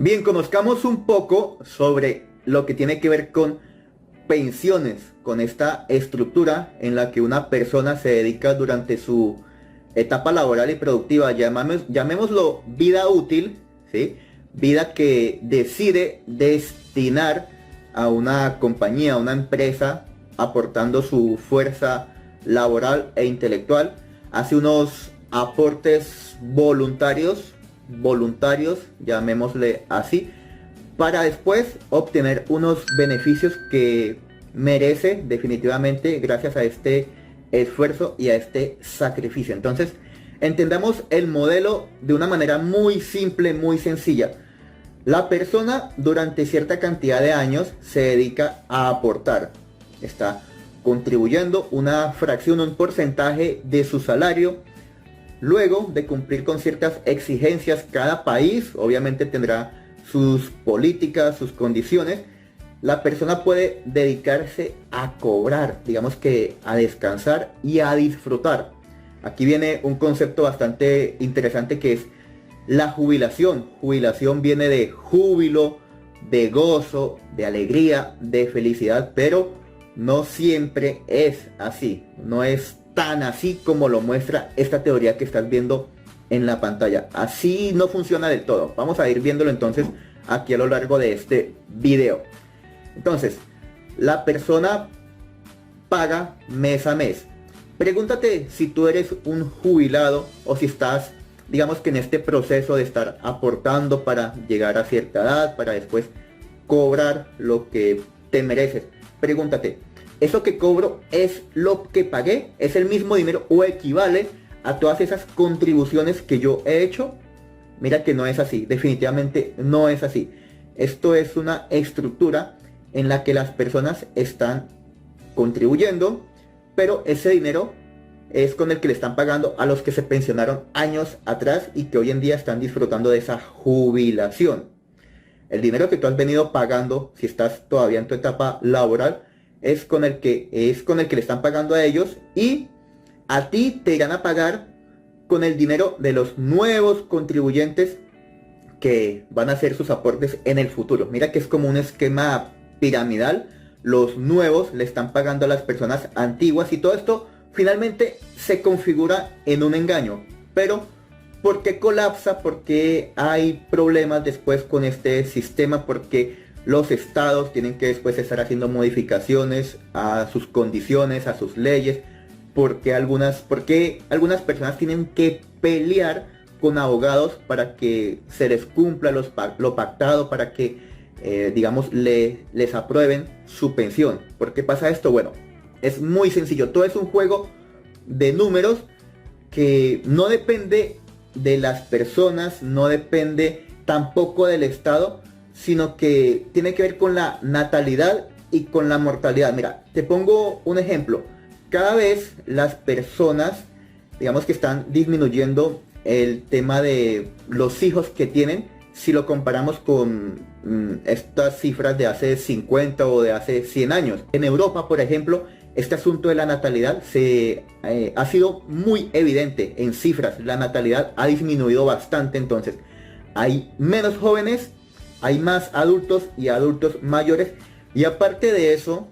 Bien, conozcamos un poco sobre lo que tiene que ver con pensiones, con esta estructura en la que una persona se dedica durante su etapa laboral y productiva, llamémoslo vida útil, ¿sí? Vida que decide destinar a una compañía, a una empresa, aportando su fuerza laboral e intelectual, hace unos aportes voluntarios, llamémosle así, para después obtener unos beneficios que merece definitivamente gracias a este esfuerzo y a este sacrificio. Entonces, entendamos el modelo de una manera muy simple, muy sencilla. La persona durante cierta cantidad de años se dedica a aportar. Está contribuyendo una fracción, un porcentaje de su salario. Luego de cumplir con ciertas exigencias, cada país obviamente tendrá sus políticas, sus condiciones. La persona puede dedicarse a cobrar, digamos que a descansar y a disfrutar. Aquí viene un concepto bastante interesante que es la jubilación. Jubilación viene de júbilo, de gozo, de alegría, de felicidad, pero no siempre es así. No es tan así como lo muestra esta teoría que estás viendo en la pantalla. Así no funciona del todo. Vamos a ir viéndolo entonces aquí a lo largo de este video. Entonces, la persona paga mes a mes. Pregúntate si tú eres un jubilado o si estás, digamos que en este proceso de estar aportando para llegar a cierta edad, para después cobrar lo que te mereces. Pregúntate, ¿eso que cobro es lo que pagué? ¿Es el mismo dinero o equivale a todas esas contribuciones que yo he hecho? Mira que no es así, definitivamente no es así. Esto es una estructura en la que las personas están contribuyendo, pero ese dinero es con el que le están pagando a los que se pensionaron años atrás y que hoy en día están disfrutando de esa jubilación. El dinero que tú has venido pagando, si estás todavía en tu etapa laboral, es con el que le están pagando a ellos, y a ti te irán a pagar con el dinero de los nuevos contribuyentes que van a hacer sus aportes en el futuro. Mira que es como un esquema piramidal. Los nuevos le están pagando a las personas antiguas y todo esto finalmente se configura en un engaño. Pero ¿por qué colapsa? ¿Por qué hay problemas después con este sistema? Porque los estados tienen que después estar haciendo modificaciones a sus condiciones, a sus leyes. Porque algunas personas tienen que pelear con abogados para que se les cumpla lo pactado, para que digamos les aprueben su pensión. ¿Por qué pasa esto? Bueno, es muy sencillo. Todo es un juego de números que no depende de las personas, no depende tampoco del estado, sino que tiene que ver con la natalidad y con la mortalidad. Mira, te pongo un ejemplo. Cada vez las personas, digamos que están disminuyendo el tema de los hijos que tienen, si lo comparamos con estas cifras de hace 50 o de hace 100 años. En Europa, por ejemplo, este asunto de la natalidad ha sido muy evidente en cifras. La natalidad ha disminuido bastante, entonces hay menos jóvenes, hay más adultos y adultos mayores, y aparte de eso,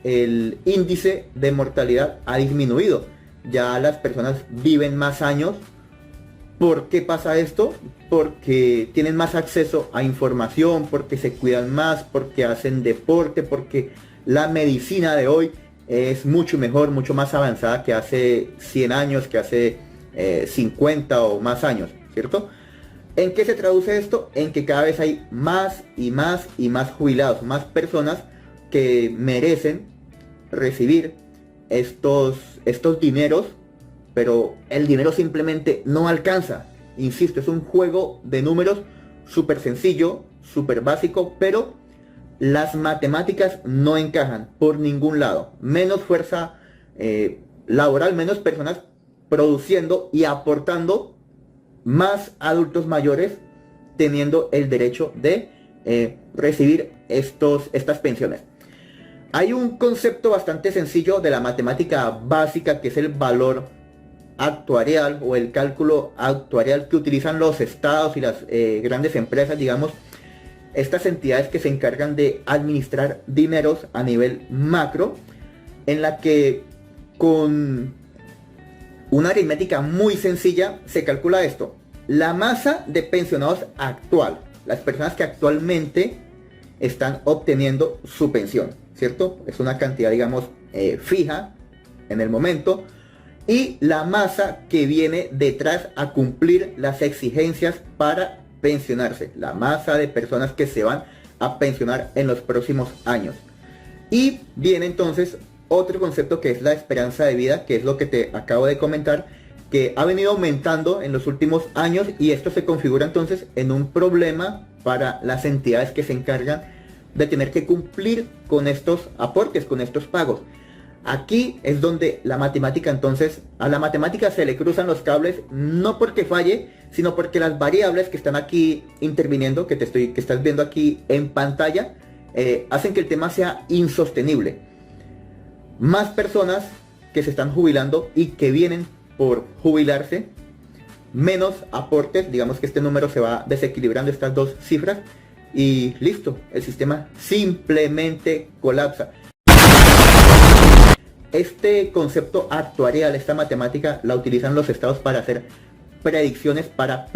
el índice de mortalidad ha disminuido. Ya las personas viven más años. ¿Por qué pasa esto? Porque tienen más acceso a información, porque se cuidan más, porque hacen deporte, porque la medicina de hoy es mucho mejor, mucho más avanzada que hace 100 años, que hace 50 o más años, ¿cierto? ¿En qué se traduce esto? En que cada vez hay más y más y más jubilados, más personas que merecen recibir estos dineros, pero el dinero simplemente no alcanza. Insisto, es un juego de números súper sencillo, súper básico, pero las matemáticas no encajan por ningún lado. Menos fuerza laboral, menos personas produciendo y aportando, más adultos mayores teniendo el derecho de recibir estas pensiones. Hay un concepto bastante sencillo de la matemática básica, que es el valor actuarial o el cálculo actuarial que utilizan los estados y las grandes empresas, digamos, estas entidades que se encargan de administrar dineros a nivel macro, en la que con una aritmética muy sencilla se calcula esto: la masa de pensionados actual, las personas que actualmente están obteniendo su pensión, ¿cierto? Es una cantidad, digamos, fija en el momento, y la masa que viene detrás a cumplir las exigencias para pensionarse, la masa de personas que se van a pensionar en los próximos años. Y viene entonces otro concepto, que es la esperanza de vida, que es lo que te acabo de comentar, que ha venido aumentando en los últimos años, y esto se configura entonces en un problema para las entidades que se encargan de tener que cumplir con estos aportes, con estos pagos. Aquí es donde la matemática, entonces, a la matemática se le cruzan los cables, no porque falle, sino porque las variables que están aquí interviniendo, que estás viendo aquí en pantalla, hacen que el tema sea insostenible. Más personas que se están jubilando y que vienen por jubilarse, menos aportes, digamos que este número se va desequilibrando, estas dos cifras, y listo, el sistema simplemente colapsa. Este concepto actuarial, esta matemática, la utilizan los estados para hacer predicciones, para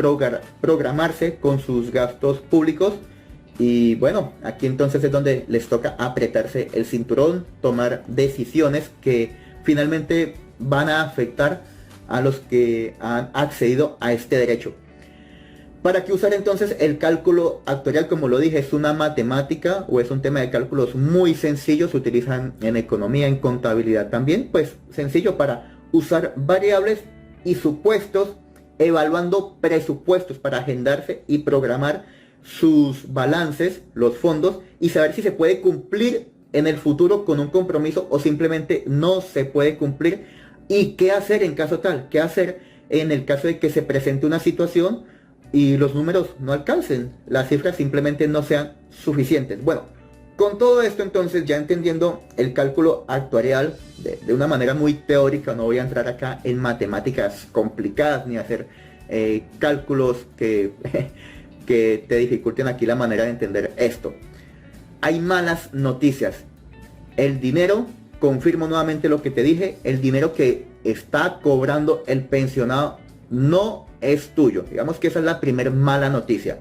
programarse con sus gastos públicos. Y bueno, aquí entonces es donde les toca apretarse el cinturón, tomar decisiones que finalmente van a afectar a los que han accedido a este derecho. ¿Para qué usar entonces el cálculo actuarial? Como lo dije, es una matemática o es un tema de cálculos muy sencillo, se utilizan en economía, en contabilidad también, pues sencillo para usar variables y supuestos, evaluando presupuestos para agendarse y programar sus balances, los fondos, y saber si se puede cumplir en el futuro con un compromiso o simplemente no se puede cumplir, y qué hacer en caso tal, qué hacer en el caso de que se presente una situación y los números no alcancen, las cifras simplemente no sean suficientes. Bueno, con todo esto entonces, ya entendiendo el cálculo actuarial de una manera muy teórica, no voy a entrar acá en matemáticas complicadas ni a hacer cálculos que, que te dificulten aquí la manera de entender esto. Hay malas noticias. El dinero, confirmo nuevamente lo que te dije, el dinero que está cobrando el pensionado no es tuyo. Digamos que esa es la primer mala noticia.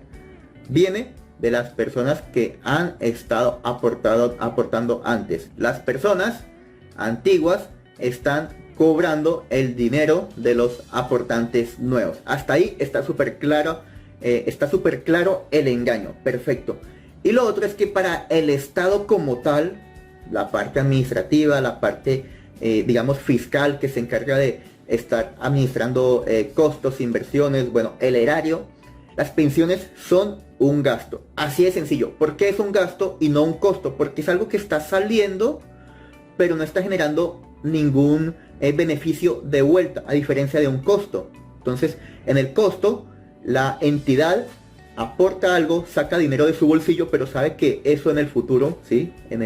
Viene de las personas que han estado aportando antes. Las personas antiguas están cobrando el dinero de los aportantes nuevos. Hasta ahí está súper claro, el engaño. Perfecto. Y lo otro es que para el Estado como tal, la parte administrativa, la parte digamos fiscal, que se encarga de estar administrando costos, inversiones, bueno, el erario, las pensiones son un gasto. Así de sencillo. ¿Por qué es un gasto y no un costo? Porque es algo que está saliendo, pero no está generando ningún beneficio de vuelta, a diferencia de un costo. Entonces, en el costo, la entidad aporta algo, saca dinero de su bolsillo, pero sabe que eso en el futuro, ¿sí? en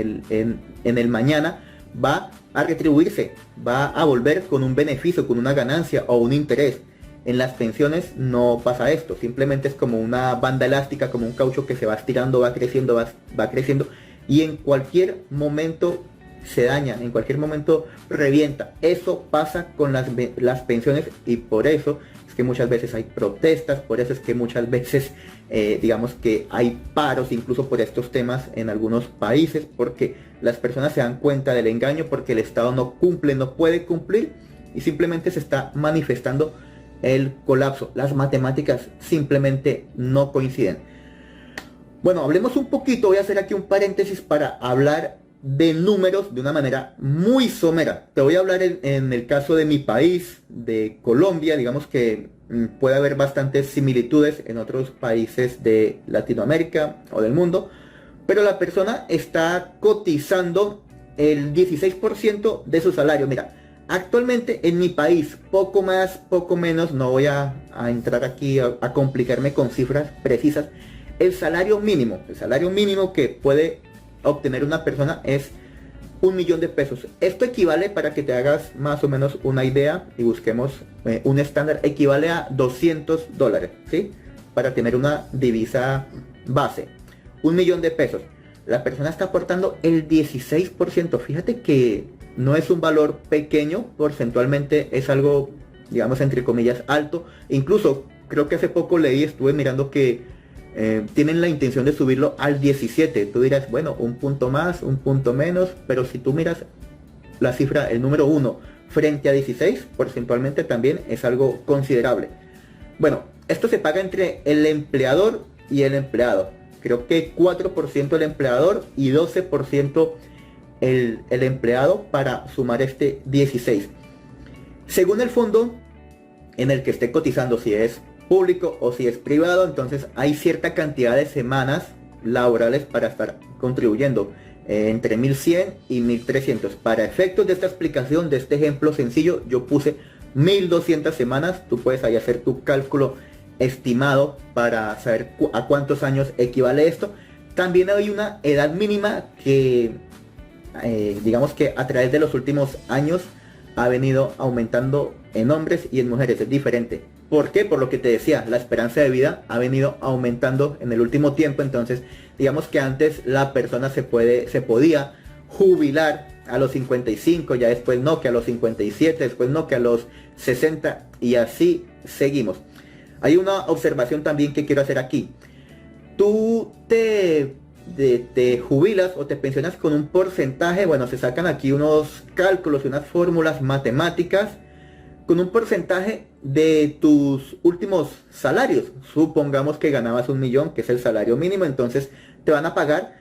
el mañana, va a retribuirse, va a volver con un beneficio, con una ganancia o un interés. En las pensiones no pasa esto, simplemente es como una banda elástica, como un caucho que se va estirando, va creciendo, va creciendo, y en cualquier momento se daña, en cualquier momento revienta. Eso pasa con las pensiones, y por eso es que muchas veces hay protestas, por eso es que muchas veces digamos que hay paros incluso por estos temas en algunos países, porque las personas se dan cuenta del engaño, porque el Estado no cumple, no puede cumplir, y simplemente se está manifestando el colapso. Las matemáticas simplemente no coinciden. Bueno, hablemos un poquito, voy a hacer aquí un paréntesis para hablar de números de una manera muy somera. Te voy a hablar en el caso de mi país, de Colombia. Digamos que puede haber bastantes similitudes en otros países de Latinoamérica o del mundo, pero la persona está cotizando el 16% de su salario. Mira, actualmente en mi país, poco más, poco menos, no voy a entrar aquí a complicarme con cifras precisas, el salario mínimo que puede obtener una persona es 1.000.000 de pesos. Esto equivale, para que te hagas más o menos una idea y busquemos un estándar, equivale a $200, ¿sí? Para tener una divisa base. 1.000.000 de pesos. La persona está aportando el 16%. Fíjate que no es un valor pequeño, porcentualmente es algo, digamos, entre comillas, alto. Incluso creo que hace poco estuve mirando que tienen la intención de subirlo al 17. Tú dirás, bueno, un punto más, un punto menos, pero si tú miras la cifra, el número 1 frente a 16, porcentualmente también es algo considerable. Bueno, esto se paga entre el empleador y el empleado. Creo que 4% el empleador y 12% el empleado, para sumar este 16. Según el fondo en el que esté cotizando, si es público o si es privado, entonces hay cierta cantidad de semanas laborales para estar contribuyendo, entre 1.100 y 1.300. Para efectos de esta explicación, de este ejemplo sencillo, yo puse 1.200 semanas. Tú puedes ahí hacer tu cálculo estimado para saber a cuántos años equivale esto. También hay una edad mínima que digamos que a través de los últimos años ha venido aumentando en hombres y en mujeres. Es diferente. ¿Por qué? Por lo que te decía, la esperanza de vida ha venido aumentando en el último tiempo. Entonces, digamos que antes la persona se podía jubilar a los 55, ya después no, que a los 57, después no, que a los 60, y así seguimos. Hay una observación también que quiero hacer aquí. Tú te jubilas o te pensionas con un porcentaje, bueno, se sacan aquí unos cálculos y unas fórmulas matemáticas, con un porcentaje de tus últimos salarios. Supongamos que ganabas 1.000.000, que es el salario mínimo, entonces te van a pagar,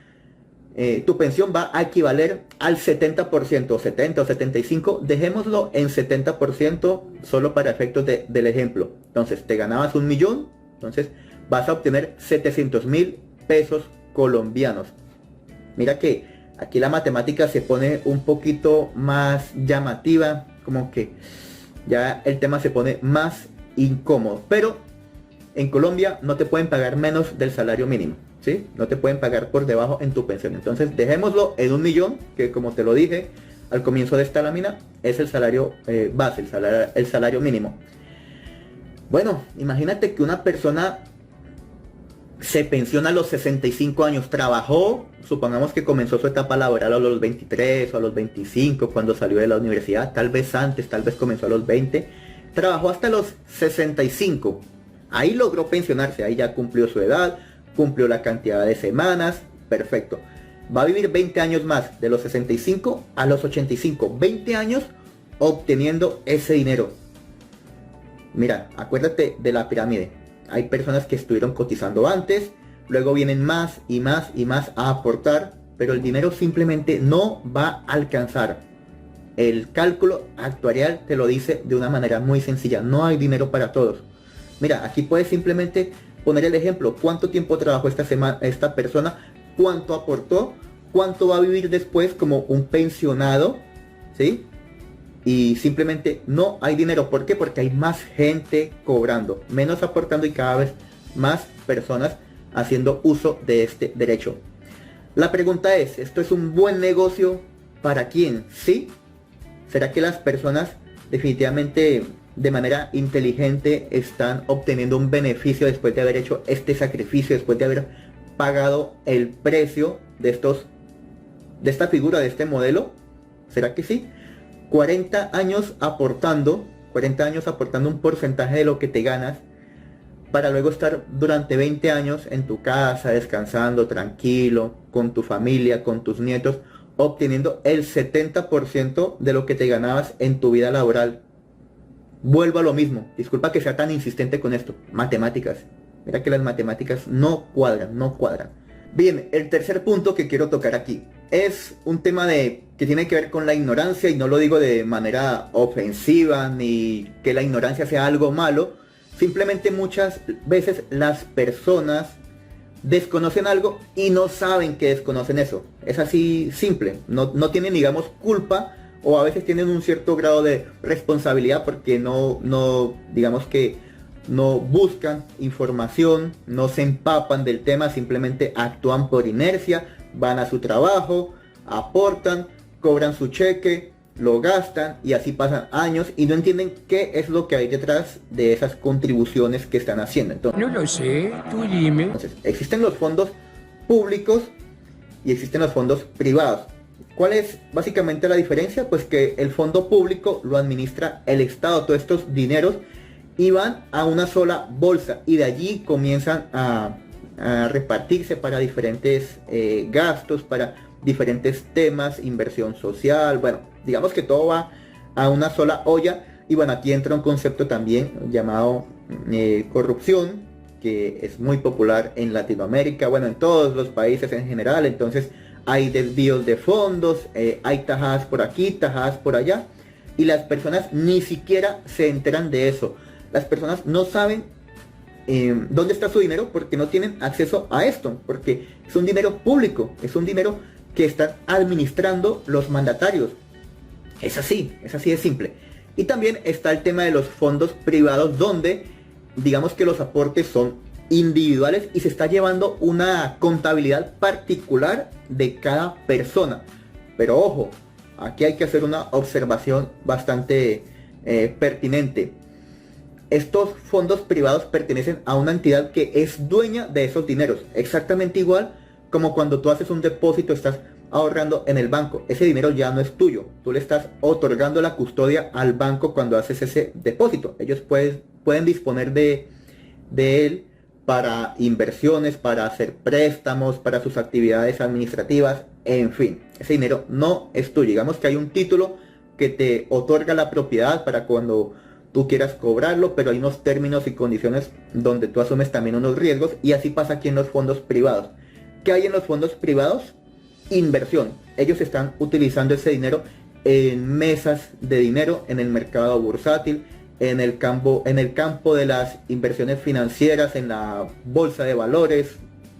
tu pensión va a equivaler al 70%, 70 o 75, dejémoslo en 70% solo para efectos del ejemplo. Entonces te ganabas 1.000.000, entonces vas a obtener 700.000 pesos colombianos. Mira que aquí la matemática se pone un poquito más llamativa, como que ya el tema se pone más incómodo. Pero en Colombia no te pueden pagar menos del salario mínimo, ¿sí? No te pueden pagar por debajo en tu pensión. Entonces dejémoslo en 1.000.000, que como te lo dije al comienzo de esta lámina, es el salario base, el salario mínimo. Bueno, imagínate que una persona se pensiona a los 65 años, trabajó, supongamos que comenzó su etapa laboral a los 23 o a los 25 cuando salió de la universidad, tal vez antes, tal vez comenzó a los 20, trabajó hasta los 65, ahí logró pensionarse, ahí ya cumplió su edad, cumplió la cantidad de semanas, perfecto. Va a vivir 20 años más, de los 65 a los 85, 20 años obteniendo ese dinero. Mira, acuérdate de la pirámide. Hay personas que estuvieron cotizando antes, luego vienen más y más y más a aportar, pero el dinero simplemente no va a alcanzar. El cálculo actuarial te lo dice de una manera muy sencilla, no hay dinero para todos. Mira, aquí puedes simplemente poner el ejemplo, cuánto tiempo trabajó esta persona, cuánto aportó, cuánto va a vivir después como un pensionado, ¿sí? Y simplemente no hay dinero. ¿Por qué? Porque hay más gente cobrando, menos aportando y cada vez más personas haciendo uso de este derecho. La pregunta es, ¿esto es un buen negocio para quién? ¿Sí? ¿Será que las personas definitivamente de manera inteligente están obteniendo un beneficio después de haber hecho este sacrificio, después de haber pagado el precio de esta figura, de este modelo? ¿Será que sí? 40 años aportando un porcentaje de lo que te ganas, para luego estar durante 20 años en tu casa, descansando tranquilo, con tu familia, con tus nietos, obteniendo el 70% de lo que te ganabas en tu vida laboral. Vuelvo a lo mismo, disculpa que sea tan insistente con esto, matemáticas. Mira que las matemáticas no cuadran. Bien, el tercer punto que quiero tocar aquí es un tema que tiene que ver con la ignorancia, y no lo digo de manera ofensiva ni que la ignorancia sea algo malo. Simplemente muchas veces las personas desconocen algo y no saben que desconocen eso. Es así simple, no tienen, digamos, culpa, o a veces tienen un cierto grado de responsabilidad porque digamos que no buscan información, no se empapan del tema, simplemente actúan por inercia, van a su trabajo, aportan, cobran su cheque, lo gastan y así pasan años y no entienden qué es lo que hay detrás de esas contribuciones que están haciendo. No lo sé, tú dime. Entonces, existen los fondos públicos y existen los fondos privados. ¿Cuál es básicamente la diferencia? Pues que el fondo público lo administra el Estado, todos estos dineros, y van a una sola bolsa y de allí comienzan a repartirse para diferentes gastos, para diferentes temas, inversión social, bueno, digamos que todo va a una sola olla. Y bueno, aquí entra un concepto también llamado corrupción, que es muy popular en Latinoamérica, bueno, en todos los países en general. Entonces hay desvíos de fondos, hay tajadas por aquí, tajadas por allá, y las personas ni siquiera se enteran de eso. Las personas no saben dónde está su dinero porque no tienen acceso a esto, porque es un dinero público, es un dinero que están administrando los mandatarios. Es así de simple. Y también está el tema de los fondos privados, donde digamos que los aportes son individuales y se está llevando una contabilidad particular de cada persona. Pero ojo, aquí hay que hacer una observación bastante pertinente. Estos fondos privados pertenecen a una entidad que es dueña de esos dineros, exactamente igual como cuando tú haces un depósito, estás ahorrando en el banco. Ese dinero ya no es tuyo, tú le estás otorgando la custodia al banco cuando haces ese depósito. Ellos pueden disponer de él para inversiones, para hacer préstamos, para sus actividades administrativas, en fin, ese dinero no es tuyo. Digamos que hay un título que te otorga la propiedad para cuando tú quieras cobrarlo, pero hay unos términos y condiciones donde tú asumes también unos riesgos, y así pasa aquí en los fondos privados. ¿Qué hay en los fondos privados? Inversión. Ellos están utilizando ese dinero en mesas de dinero, en el mercado bursátil, en el campo de las inversiones financieras, en la bolsa de valores,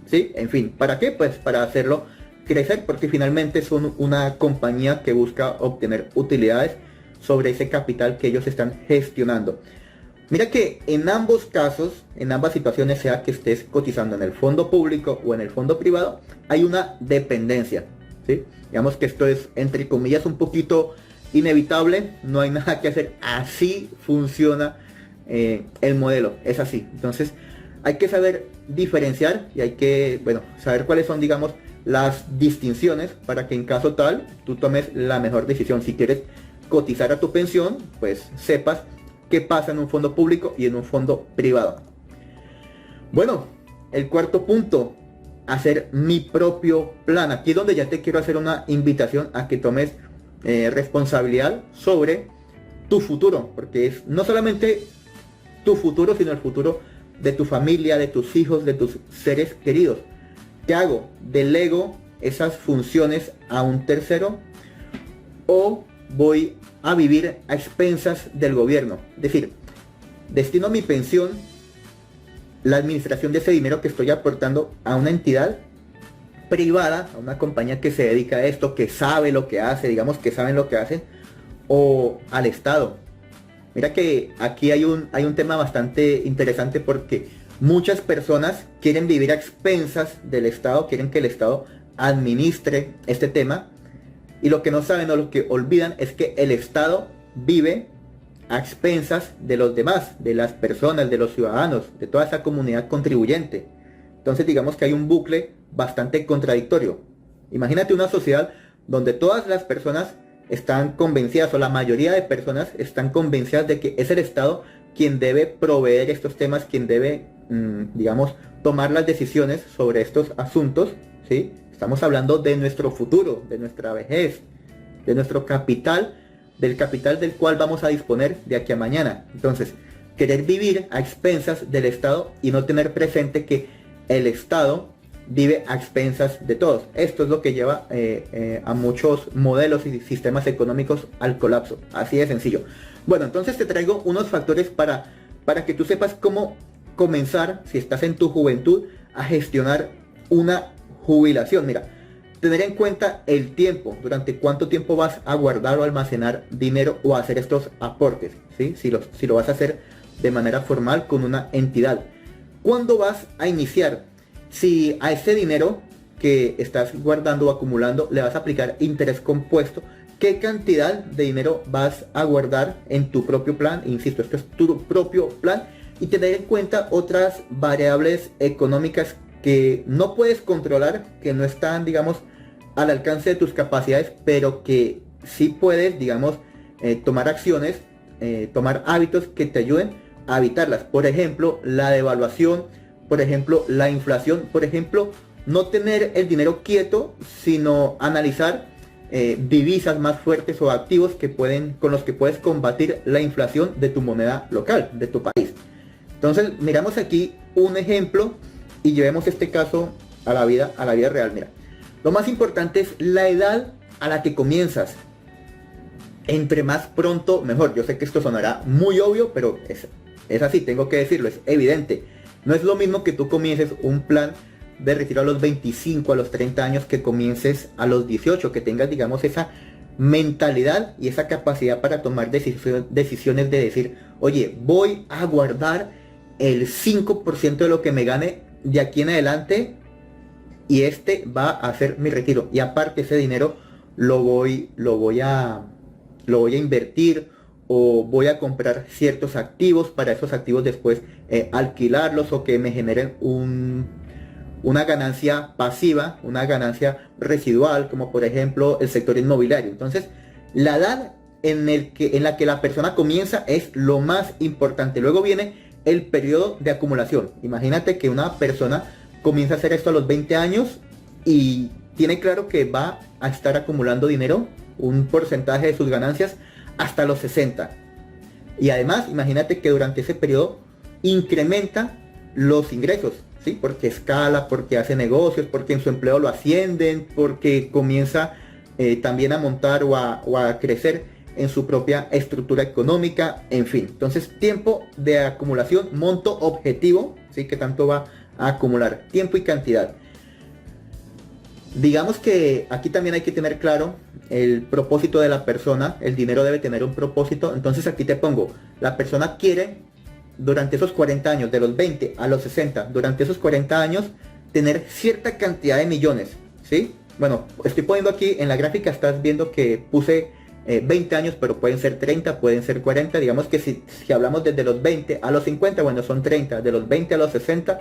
¿sí? En fin, ¿para qué? Pues para hacerlo crecer, porque finalmente son una compañía que busca obtener utilidades sobre ese capital que ellos están gestionando. Mira que en ambos casos, en ambas situaciones, sea que estés cotizando en el fondo público o en el fondo privado, hay una dependencia, ¿sí? Digamos que esto es, entre comillas, un poquito inevitable, no hay nada que hacer, así funciona el modelo, es así. Entonces hay que saber diferenciar y hay que, bueno, saber cuáles son, digamos, las distinciones para que en caso tal tú tomes la mejor decisión. Si quieres cotizar a tu pensión, pues sepas qué pasa en un fondo público y en un fondo privado. Bueno, el cuarto punto, hacer mi propio plan. Aquí es donde ya te quiero hacer una invitación a que tomes responsabilidad sobre tu futuro, porque es no solamente tu futuro, sino el futuro de tu familia, de tus hijos, de tus seres queridos. ¿Qué hago? ¿Delego esas funciones a un tercero o voy a vivir a expensas del gobierno? Es decir, destino mi pensión, la administración de ese dinero que estoy aportando, a una entidad privada, a una compañía que se dedica a esto, que sabe lo que hace, digamos que saben lo que hacen, o al Estado. Mira que aquí hay un tema bastante interesante, porque muchas personas quieren vivir a expensas del Estado, quieren que el Estado administre este tema, y lo que no saben o lo que olvidan es que el Estado vive a expensas de los demás, de las personas, de los ciudadanos, de toda esa comunidad contribuyente. Entonces digamos que hay un bucle bastante contradictorio. Imagínate una sociedad donde todas las personas están convencidas, o la mayoría de personas están convencidas de que es el Estado quien debe proveer estos temas, quien debe, digamos, tomar las decisiones sobre estos asuntos, ¿sí? Estamos hablando de nuestro futuro, de nuestra vejez, de nuestro capital, del capital del cual vamos a disponer de aquí a mañana. Entonces, querer vivir a expensas del Estado y no tener presente que el Estado vive a expensas de todos. Esto es lo que lleva a muchos modelos y sistemas económicos al colapso. Así de sencillo. Bueno, entonces te traigo unos factores para que tú sepas cómo comenzar, si estás en tu juventud, a gestionar una jubilación. Mira, tener en cuenta el tiempo, durante cuánto tiempo vas a guardar o almacenar dinero o hacer estos aportes, ¿sí? Si lo vas a hacer de manera formal con una entidad. ¿Cuándo vas a iniciar? Si a ese dinero que estás guardando o acumulando le vas a aplicar interés compuesto, qué cantidad de dinero vas a guardar en tu propio plan. Insisto, esto es tu propio plan, y tener en cuenta otras variables económicas que no puedes controlar, que no están, digamos, al alcance de tus capacidades, pero que sí puedes, digamos, tomar acciones, tomar hábitos que te ayuden a evitarlas. Por ejemplo, la devaluación, por ejemplo, la inflación, por ejemplo, no tener el dinero quieto, sino analizar divisas más fuertes o activos con los que puedes combatir la inflación de tu moneda local, de tu país. Entonces, miramos aquí un ejemplo y llevemos este caso a la vida real. Mira, lo más importante es la edad a la que comienzas. Entre más pronto, mejor. Yo sé que esto sonará muy obvio, pero es así, tengo que decirlo, es evidente. No es lo mismo que tú comiences un plan de retiro a los 25, a los 30 años, que comiences a los 18, que tengas, digamos, esa mentalidad y esa capacidad para tomar decisiones de decir, oye, voy a guardar el 5% de lo que me gane de aquí en adelante, y este va a ser mi retiro, y aparte ese dinero lo voy a invertir, o voy a comprar ciertos activos para esos activos después alquilarlos, o que me generen una ganancia pasiva, una ganancia residual, como por ejemplo el sector inmobiliario. Entonces, la edad en la que la persona comienza es lo más importante. Luego viene el periodo de acumulación. Imagínate que una persona comienza a hacer esto a los 20 años y tiene claro que va a estar acumulando dinero, un porcentaje de sus ganancias, hasta los 60. Y además, imagínate que durante ese periodo incrementa los ingresos, ¿sí? Porque escala, porque hace negocios, porque en su empleo lo ascienden, porque comienza también a montar o a crecer en su propia estructura económica, en fin. Entonces, tiempo de acumulación, monto objetivo, ¿sí? Que tanto va a acumular, tiempo y cantidad. Digamos que aquí también hay que tener claro el propósito de la persona. El dinero debe tener un propósito. Entonces aquí te pongo, la persona quiere durante esos 40 años, de los 20 a los 60, durante esos 40 años, tener cierta cantidad de millones, ¿sí? Bueno, estoy poniendo aquí en la gráfica, estás viendo que puse 20 años, pero pueden ser 30, pueden ser 40. Digamos que si hablamos desde los 20 a los 50, bueno, son 30. De los 20 a los 60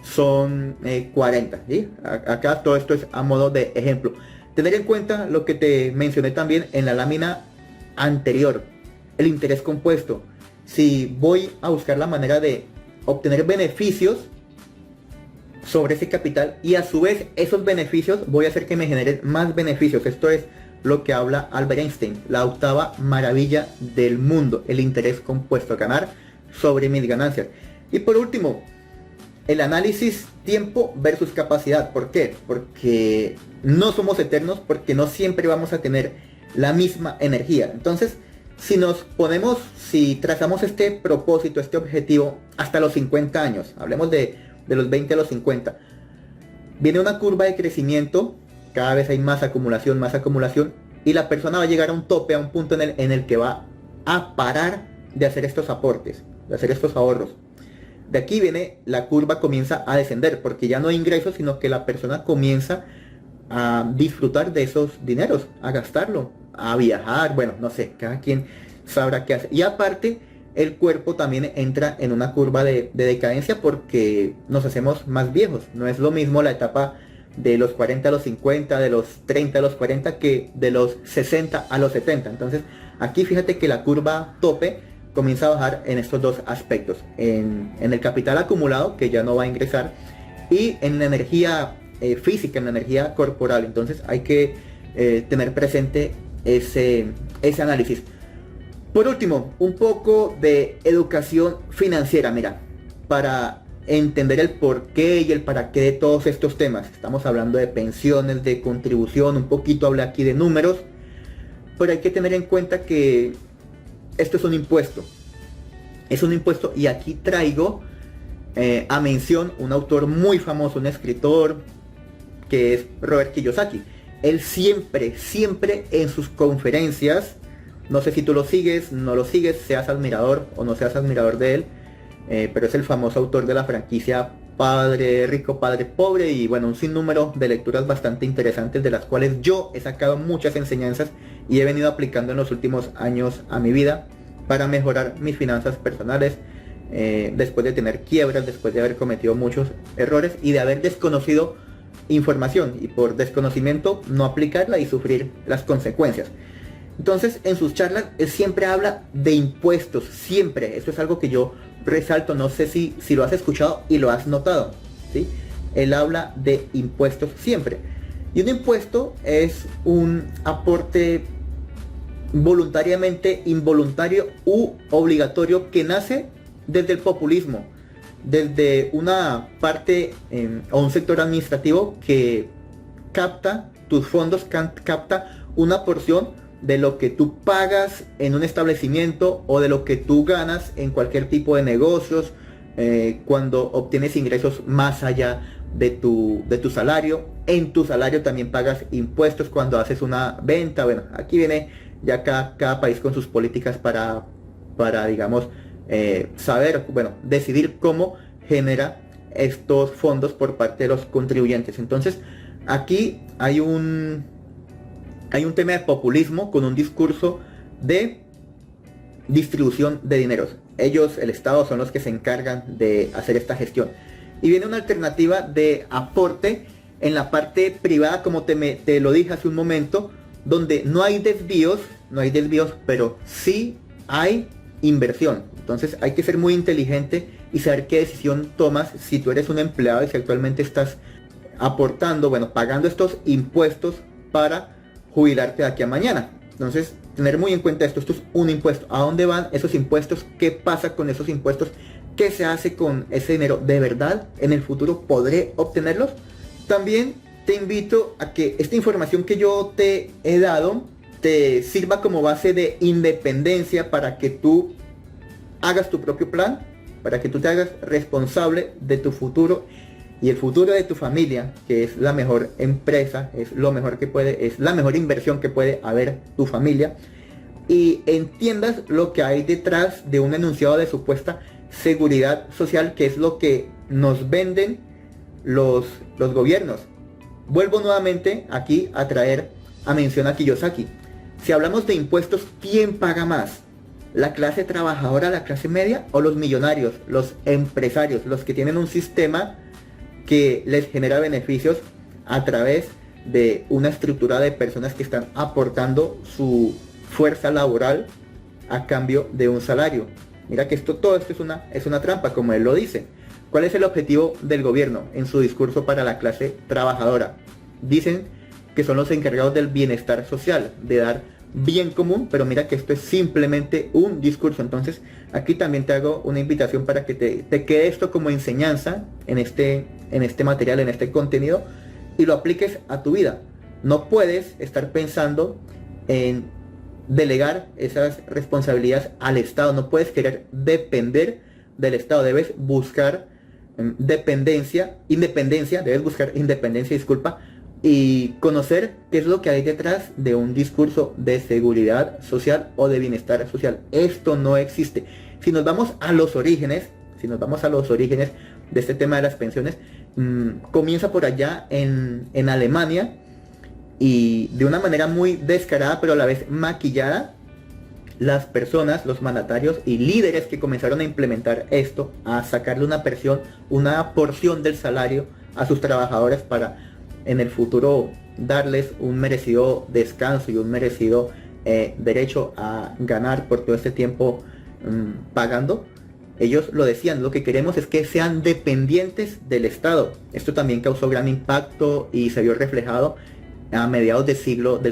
son 40, ¿sí? Acá todo esto es a modo de ejemplo. Tener en cuenta lo que te mencioné también en la lámina anterior, el interés compuesto. Si voy a buscar la manera de obtener beneficios sobre ese capital, y a su vez esos beneficios voy a hacer que me generen más beneficios. Esto es lo que habla Albert Einstein, la octava maravilla del mundo, el interés compuesto, ganar sobre mis ganancias. Y por último, el análisis tiempo versus capacidad. ¿Por qué? Porque no somos eternos, porque no siempre vamos a tener la misma energía. Entonces, si trazamos este propósito, este objetivo hasta los 50 años, hablemos de los 20 a los 50, viene una curva de crecimiento, cada vez hay más acumulación, y la persona va a llegar a un tope, a un punto en el que va a parar de hacer estos aportes, de hacer estos ahorros. De aquí viene, la curva comienza a descender, porque ya no hay ingresos, sino que la persona comienza a disfrutar de esos dineros, a gastarlo, a viajar, bueno, no sé, cada quien sabrá qué hacer. Y aparte, el cuerpo también entra en una curva de decadencia, porque nos hacemos más viejos. No es lo mismo la etapa de los 40 a los 50, de los 30 a los 40, que de los 60 a los 70. Entonces, aquí fíjate que la curva tope comienza a bajar en estos dos aspectos, en el capital acumulado, que ya no va a ingresar, y en la energía física, en la energía corporal. Entonces hay que tener presente ese análisis. Por último, un poco de educación financiera, mira, para entender el porqué y el para qué de todos estos temas. Estamos hablando de pensiones, de contribución, un poquito hablé aquí de números, pero hay que tener en cuenta que esto es un impuesto. Es un impuesto, y aquí traigo a mención un autor muy famoso, un escritor, que es Robert Kiyosaki. Él siempre en sus conferencias, no sé si tú lo sigues, no lo sigues, seas admirador o no seas admirador de él, pero es el famoso autor de la franquicia Padre Rico, Padre Pobre y bueno, un sinnúmero de lecturas bastante interesantes de las cuales yo he sacado muchas enseñanzas y he venido aplicando en los últimos años a mi vida para mejorar mis finanzas personales, después de tener quiebras, después de haber cometido muchos errores y de haber desconocido información y por desconocimiento no aplicarla y sufrir las consecuencias. Entonces en sus charlas él siempre habla de impuestos, siempre. Esto es algo que yo resalto, no sé si lo has escuchado y lo has notado, ¿sí? Él habla de impuestos siempre. Y un impuesto es un aporte voluntariamente involuntario u obligatorio que nace desde el populismo, desde una parte o un sector administrativo que capta tus fondos, capta una porción de lo que tú pagas en un establecimiento o de lo que tú ganas en cualquier tipo de negocios, cuando obtienes ingresos más allá de tu salario. En tu salario también pagas impuestos cuando haces una venta. Bueno, aquí viene ya cada país con sus políticas para digamos, saber, bueno, decidir cómo genera estos fondos por parte de los contribuyentes. Entonces aquí hay un tema de populismo con un discurso de distribución de dineros. Ellos, el Estado, son los que se encargan de hacer esta gestión. Y viene una alternativa de aporte en la parte privada, como te lo dije hace un momento, donde no hay desvíos, pero sí hay inversión. Entonces hay que ser muy inteligente y saber qué decisión tomas si tú eres un empleado y si actualmente estás aportando, bueno, pagando estos impuestos para jubilarte de aquí a mañana. Entonces, tener muy en cuenta esto es un impuesto. ¿A dónde van esos impuestos? ¿Qué pasa con esos impuestos? ¿Qué se hace con ese dinero? ¿De verdad en el futuro podré obtenerlos? También te invito a que esta información que yo te he dado te sirva como base de independencia para que tú hagas tu propio plan, para que tú te hagas responsable de tu futuro y el futuro de tu familia, que es la mejor empresa, es lo mejor que puede, es la mejor inversión que puede haber tu familia, y entiendas lo que hay detrás de un enunciado de supuesta seguridad social, que es lo que nos venden los gobiernos. Vuelvo nuevamente aquí a traer a mención a Kiyosaki. Si hablamos de impuestos, ¿quién paga más? ¿La clase trabajadora, la clase media o los millonarios, los empresarios, los que tienen un sistema que les genera beneficios a través de una estructura de personas que están aportando su fuerza laboral a cambio de un salario? Mira que todo esto es una trampa, como él lo dice. ¿Cuál es el objetivo del gobierno en su discurso para la clase trabajadora? Dicen que son los encargados del bienestar social, de dar bien común, pero mira que esto es simplemente un discurso. Entonces aquí también te hago una invitación para que te quede esto como enseñanza en este material, en este contenido, y lo apliques a tu vida. No puedes estar pensando en delegar esas responsabilidades al Estado, no puedes querer depender del Estado, debes buscar independencia, disculpa, y conocer qué es lo que hay detrás de un discurso de seguridad social o de bienestar social. Esto no existe. Si nos vamos a los orígenes de este tema de las pensiones, comienza por allá en Alemania, y de una manera muy descarada pero a la vez maquillada, las personas, los mandatarios y líderes que comenzaron a implementar esto, a sacarle una porción del salario a sus trabajadores para en el futuro darles un merecido descanso y un merecido derecho a ganar por todo este tiempo pagando. Ellos lo decían, lo que queremos es que sean dependientes del Estado. Esto también causó gran impacto y se vio reflejado a mediados del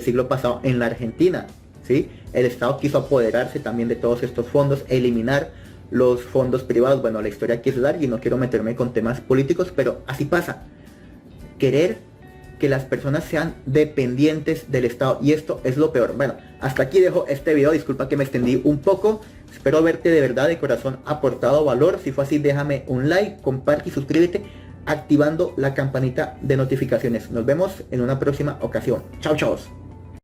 siglo pasado en la Argentina, ¿sí? El Estado quiso apoderarse también de todos estos fondos, eliminar los fondos privados. Bueno, la historia aquí es larga y no quiero meterme con temas políticos, pero así pasa. Querer que las personas sean dependientes del Estado, y esto es lo peor. Bueno, hasta aquí dejo este video, disculpa que me extendí un poco, espero verte de verdad de corazón aportado valor. Si fue así, déjame un like, comparte y suscríbete activando la campanita de notificaciones. Nos vemos en una próxima ocasión. Chao, chao.